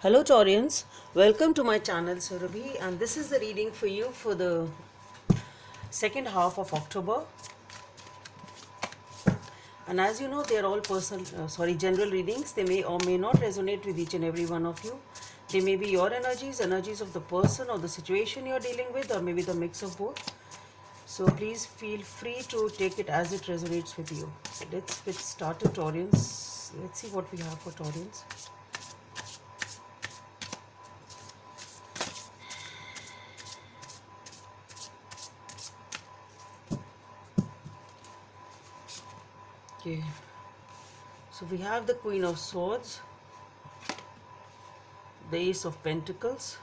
Hello Taurians, welcome to my channel Surabhi, and this is the reading for you for the second half of October. And as you know, they are all general readings. They may or may not resonate with each and every one of you. They may be your energies of the person or the situation you're dealing with, or maybe the mix of both. So please feel free to take it as it resonates with you. Let's get started, Taurians. Let's see what we have for Taurians. Okay. So we have the Queen of Swords, the Ace of Pentacles,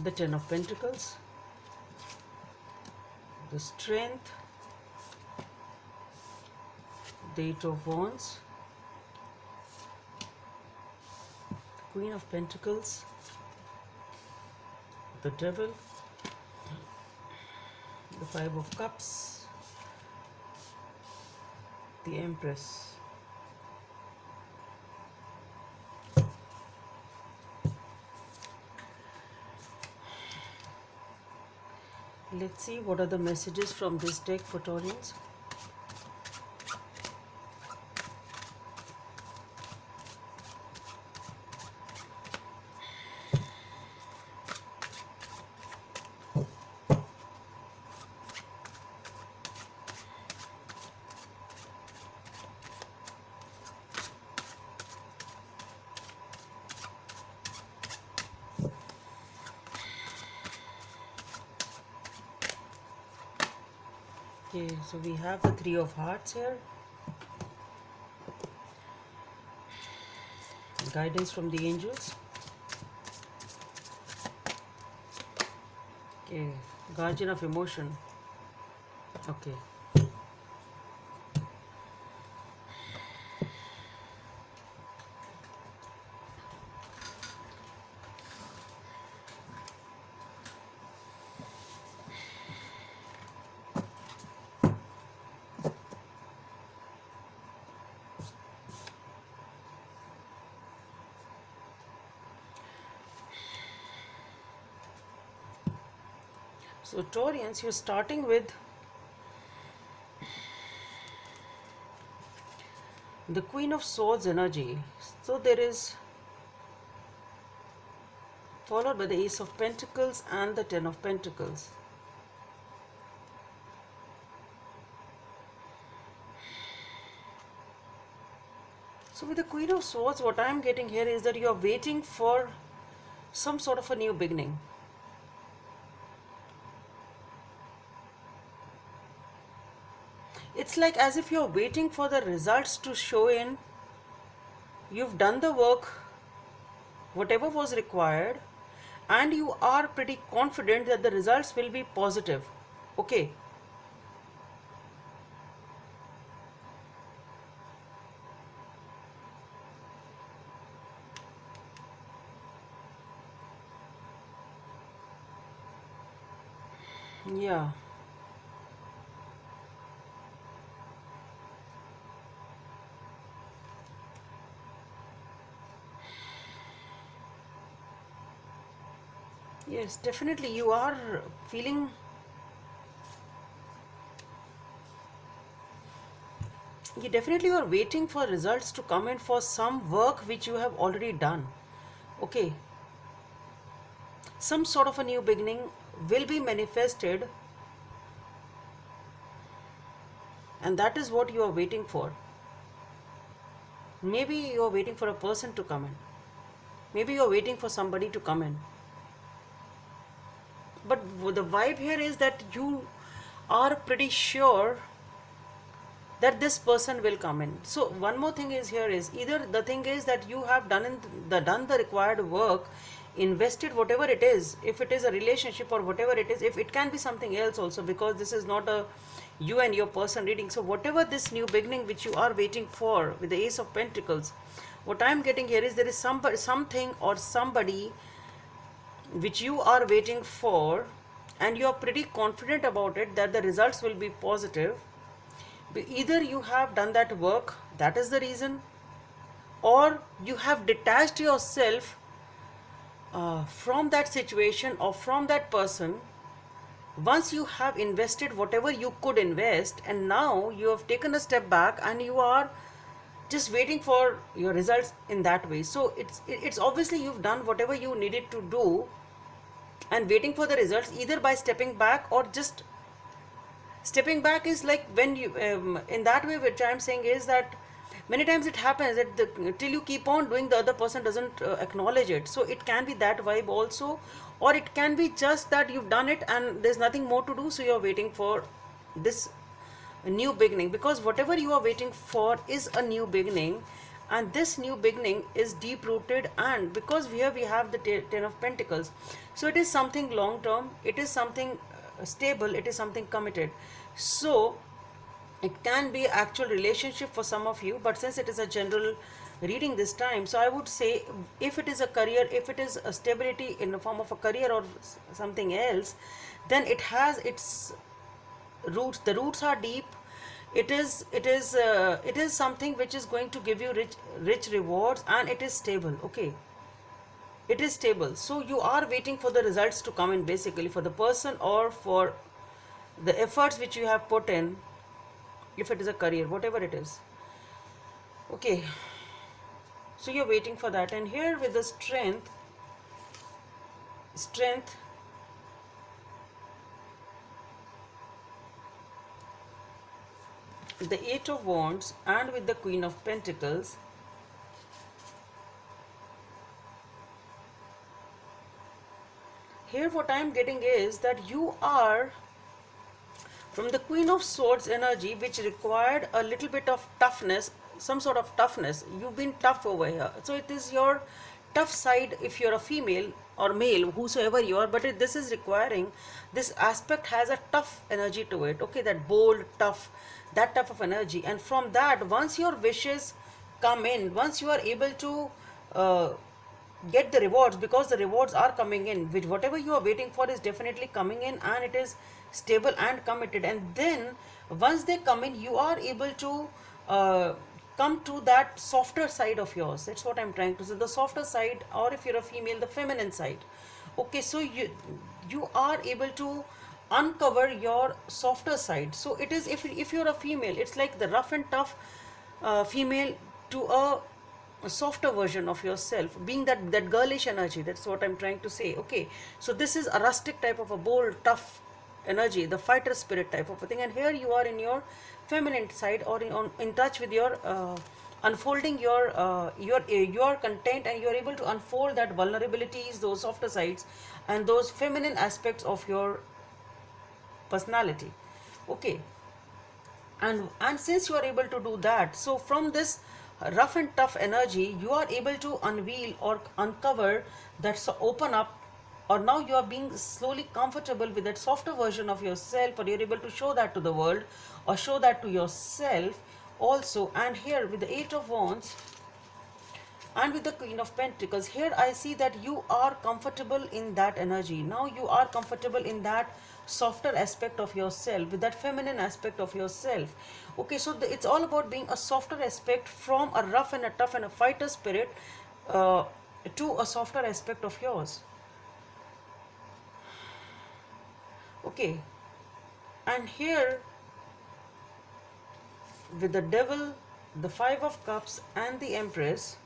the Ten of Pentacles, the Strength, the Eight of Wands, Queen of Pentacles, the Devil, the Five of Cups, the Empress. Let's see what are the messages from this deck for Taurians. Okay, so we have the Three of Hearts here. Guidance from the angels. Okay, Guardian of Emotion. Okay. So Taurians, you're starting with the Queen of Swords energy. So there is followed by the Ace of Pentacles and the Ten of Pentacles. So with the Queen of Swords, what I am getting here is that you are waiting for some sort of a new beginning. It's like as if you're waiting for the results to show in. You've done the work, whatever was required, and you are pretty confident that the results will be positive. Okay. Yeah. Yes, definitely you are feeling. You definitely are waiting for results to come in for some work which you have already done. Okay. Some sort of a new beginning will be manifested, and that is what you are waiting for. Maybe you are waiting for a person to come in. Maybe you are waiting for somebody to come in. But the vibe here is that you are pretty sure that this person will come in. So one more thing is here is either the thing is that you have done the required work, invested whatever it is, if it is a relationship or whatever it is, if it can be something else also, because this is not a you and your person reading. So whatever this new beginning which you are waiting for with the Ace of Pentacles, what I am getting here is there is something or somebody which you are waiting for, and you are pretty confident about it that the results will be positive. Either you have done that work, that is the reason, or you have detached yourself from that situation or from that person. Once you have invested whatever you could invest, and now you have taken a step back and you are just waiting for your results in that way. So it's obviously you've done whatever you needed to do and waiting for the results, either by stepping back or just stepping back is like when you in that way, which I'm saying is that many times it happens that till you keep on doing, the other person doesn't acknowledge it. So it can be that vibe also, or it can be just that you've done it and there's nothing more to do, so you're waiting for this new beginning, because whatever you are waiting for is a new beginning, and this new beginning is deep rooted. And because here we have the ten of pentacles, so it is something long term, it is something stable, it is something committed. So it can be actual relationship for some of you, but since it is a general reading this time, so I would say if it is a career, if it is a stability in the form of a career or something else, then it has its roots. The roots are deep. It is something which is going to give you rich rewards, and it is stable. Okay, it is stable. So you are waiting for the results to come in, basically for the person or for the efforts which you have put in, if it is a career, whatever it is. Okay, so you're waiting for that. And here with the strength, the Eight of Wands, and with the Queen of Pentacles, here what I am getting is that you are from the Queen of Swords energy, which required a little bit of toughness, some sort of toughness. You've been tough over here. So it is your tough side if you're a female or male, whosoever you are, but this is requiring, this aspect has a tough energy to it. Okay, that bold, tough, that type of energy. And from that, once your wishes come in, once you are able to get the rewards, because the rewards are coming in, which whatever you are waiting for is definitely coming in, and it is stable and committed. And then once they come in, you are able to come to that softer side of yours. That's what I'm trying to say, the softer side, or if you're a female, the feminine side. Okay, so you are able to uncover your softer side. So it is, if you're a female, it's like the rough and tough female to a softer version of yourself, being that girlish energy. That's what I'm trying to say. Okay, so this is a rustic type of a bold, tough energy, the fighter spirit type of a thing. And here you are in your feminine side, or in touch with your unfolding your content, and you are able to unfold that vulnerabilities, those softer sides, and those feminine aspects of your personality. Okay, and since you are able to do that, so from this rough and tough energy, you are able to unveil or uncover that, so open up, or now you are being slowly comfortable with that softer version of yourself, or you're able to show that to the world, or show that to yourself also. And here with the Eight of Wands and with the Queen of Pentacles, here I see that you are comfortable in that energy. Now you are comfortable in that softer aspect of yourself, with that feminine aspect of yourself. Okay, so it's all about being a softer aspect, from a rough and a tough and a fighter spirit uh, to a softer aspect of yours. Okay, and here with the Devil, the Five of Cups, and the Empress,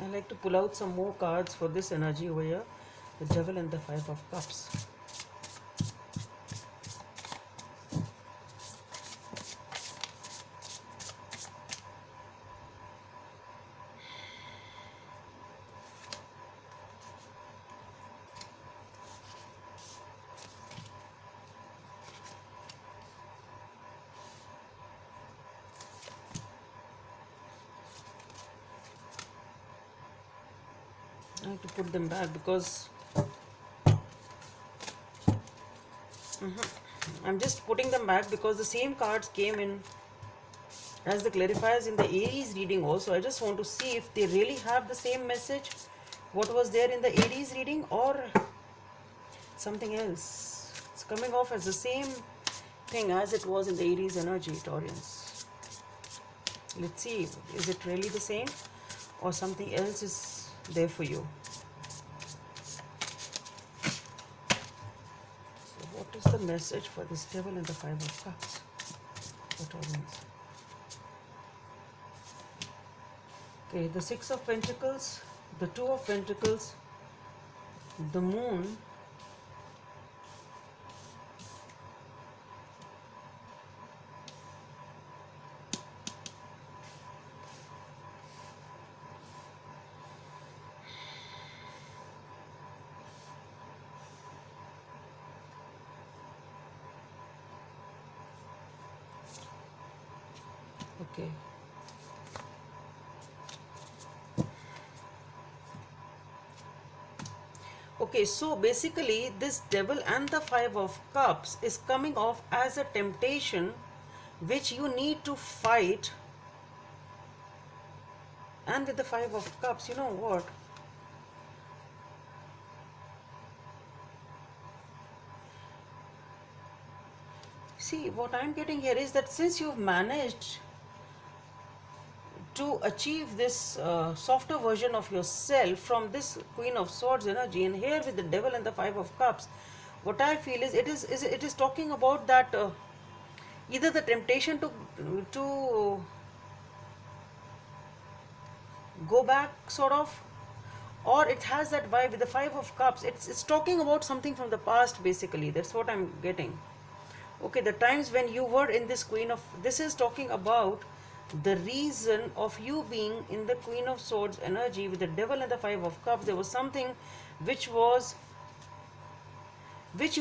I like to pull out some more cards for this energy over here. The Devil and the Five of Cups. I have to put them back because I'm just putting them back because the same cards came in as the clarifiers in the Aries reading also. I just want to see if they really have the same message what was there in the Aries reading, or something else. It's coming off as the same thing as it was in the Aries energy, Taurians. Let's see, is it really the same or something else is there for you? So what is the message for this Devil and the Five of Cups for Taurians? Okay, the Six of Pentacles, the Two of Pentacles, the Moon, okay. Okay, so basically this Devil and the Five of Cups is coming off as a temptation which you need to fight. And with the Five of Cups, you know what? See, what I'm getting here is that since you've managed to achieve this softer version of yourself from this Queen of Swords energy, and here with the Devil and the Five of Cups, what I feel is it is talking about that either the temptation to go back sort of, or it has that vibe with the Five of Cups. It's talking about something from the past basically. That's what I'm getting. Okay, the times when you were in this Queen of, this is talking about the reason of you being in the Queen of Swords energy with the Devil and the Five of Cups. There was something which you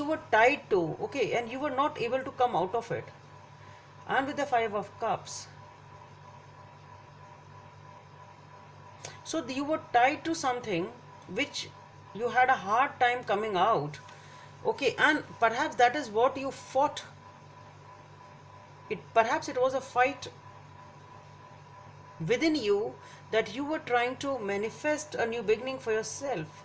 were tied to, okay, and you were not able to come out of it. And with the Five of Cups, so you were tied to something which you had a hard time coming out. Okay, and perhaps that is what you fought. Perhaps it was a fight within you that you were trying to manifest a new beginning for yourself.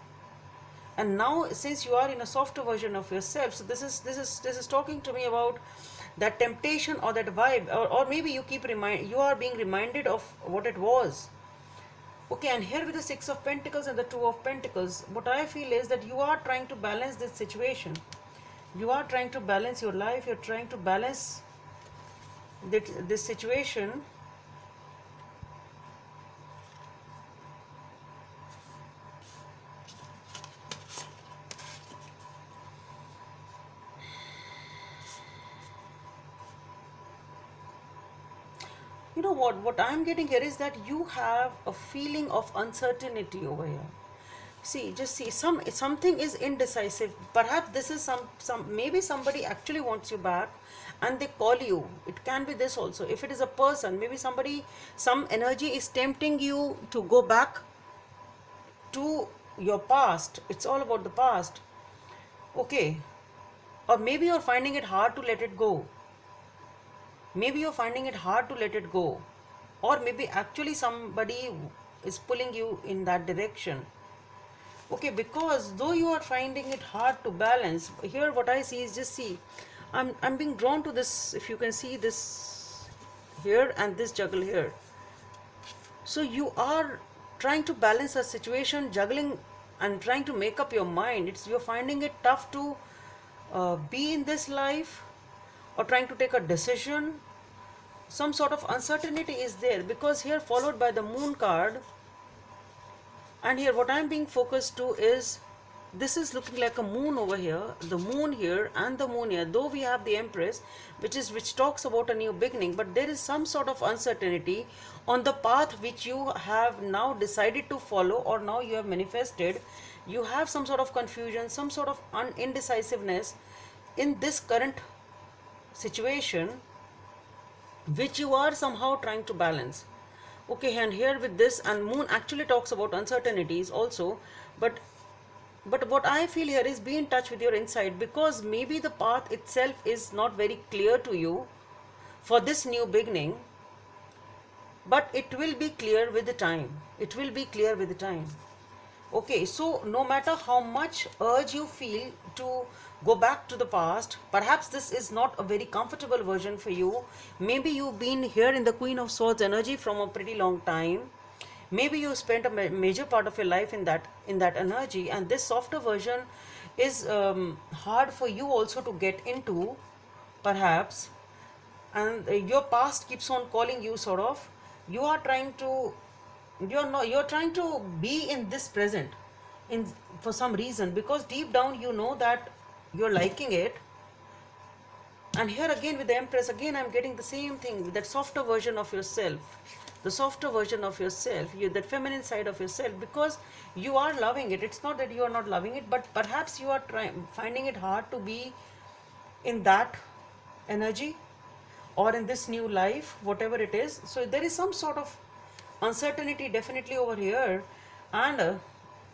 And now, since you are in a softer version of yourself, so this is talking to me about that temptation or that vibe, or maybe you are being reminded of what it was. Okay, and here with the Six of Pentacles and the Two of Pentacles, what I feel is that you are trying to balance this situation. You are trying to balance your life. You're trying to balance this situation. You know what I'm getting here is that you have a feeling of uncertainty over here. See, just see, something is indecisive. Perhaps this is maybe somebody actually wants you back and they call you. It can be this also. If it is a person, maybe some energy is tempting you to go back to your past. It's all about the past. Okay. Or maybe you're finding it hard to let it go. Maybe you're finding it hard to let it go. Or maybe actually somebody is pulling you in that direction. Okay, because though you are finding it hard to balance, here what I see is, just see, I'm being drawn to this, if you can see this here and this juggle here. So you are trying to balance a situation, juggling and trying to make up your mind. You're finding it tough to be in this life, or trying to take a decision. Some sort of uncertainty is there, because here followed by the Moon card, and here what I'm being focused to is, this is looking like a moon over here, the moon here and the moon here. Though we have the Empress, which talks about a new beginning, but there is some sort of uncertainty on the path which you have now decided to follow, or now you have manifested. You have some sort of confusion, some sort of indecisiveness in this current situation, which you are somehow trying to balance. Okay, and here with this, and moon actually talks about uncertainties also, but But what I feel here is be in touch with your inside, because maybe the path itself is not very clear to you for this new beginning, but it will be clear with the time. It will be clear with the time. Okay, so no matter how much urge you feel to go back to the past, perhaps this is not a very comfortable version for you. Maybe you've been here in the Queen of Swords energy from a pretty long time. Maybe you spent a major part of your life in that energy, and this softer version is hard for you also to get into, perhaps. And your past keeps on calling you, sort of. You are trying to, you're trying to be in this present in for some reason, because deep down you know that you're liking it. And here again with the Empress, again I'm getting the same thing with that softer version of yourself, the softer version of yourself, you, that feminine side of yourself, because you are loving it. It's not that you are not loving it, but perhaps you are finding it hard to be in that energy or in this new life, whatever it is. So there is some sort of uncertainty definitely over here. And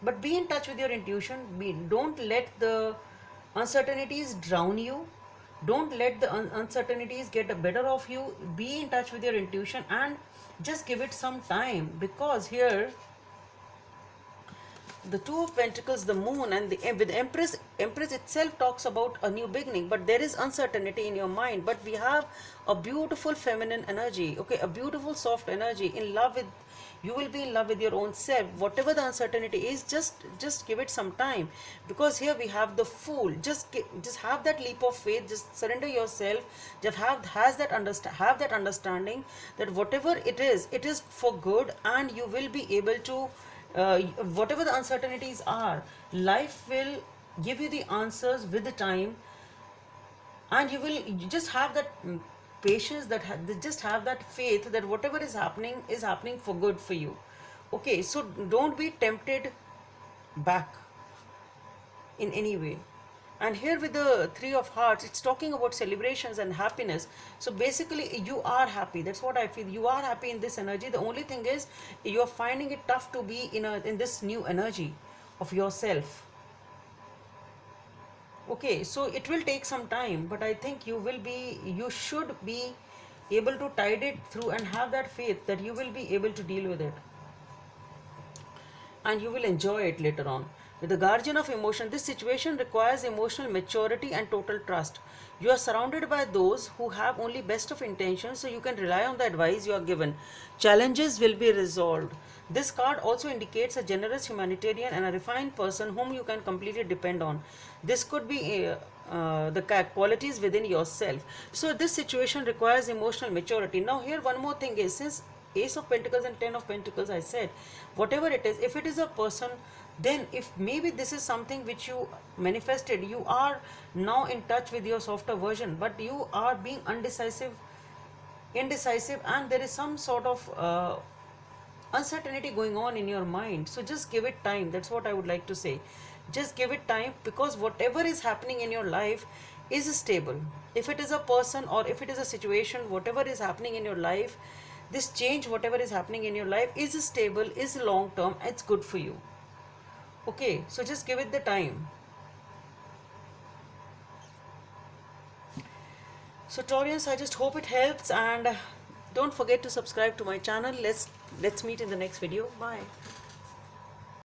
but be in touch with your intuition. Don't let the uncertainties drown you. Don't let the uncertainties get the better of you. Be in touch with your intuition and just give it some time, because here the Two of Pentacles, the Moon, and the with Empress itself talks about a new beginning, but there is uncertainty in your mind. But we have a beautiful feminine energy, okay, a beautiful soft energy. In love with, you will be in love with your own self. Whatever the uncertainty is, just give it some time, because here we have the Fool. Just have that leap of faith. Just surrender yourself. Just have that understanding that whatever it is for good, and you will be able to. Whatever the uncertainties are, life will give you the answers with the time, and you just have that patience, just have that faith that whatever is happening for good for you. Okay, so don't be tempted back in any way. And here with the Three of Hearts, it's talking about celebrations and happiness. So basically you are happy. That's what I feel. You are happy in this energy. The only thing is you're finding it tough to be in this new energy of yourself. Okay, so it will take some time, but I think you should be able to tide it through and have that faith that you will be able to deal with it, and you will enjoy it later on. With the Guardian of Emotion, this situation requires emotional maturity and total trust. You are surrounded by those who have only best of intentions, so you can rely on the advice you are given. Challenges will be resolved. This card also indicates a generous humanitarian and a refined person whom you can completely depend on. This could be the qualities within yourself. So this situation requires emotional maturity. Now here one more thing is, since Ace of Pentacles and Ten of Pentacles, I said whatever it is, if it is a person, then if maybe this is something which you manifested, you are now in touch with your softer version, but you are being indecisive, and there is some sort of uncertainty going on in your mind. So just give it time. That's what I would like to say. Just give it time, because whatever is happening in your life is stable. If it is a person or if it is a situation, whatever is happening in your life, this change, whatever is happening in your life, is stable, is long term, it's good for you. Okay, so just give it the time. So Taurians, I just hope it helps, and don't forget to subscribe to my channel. Let's meet in the next video. Bye.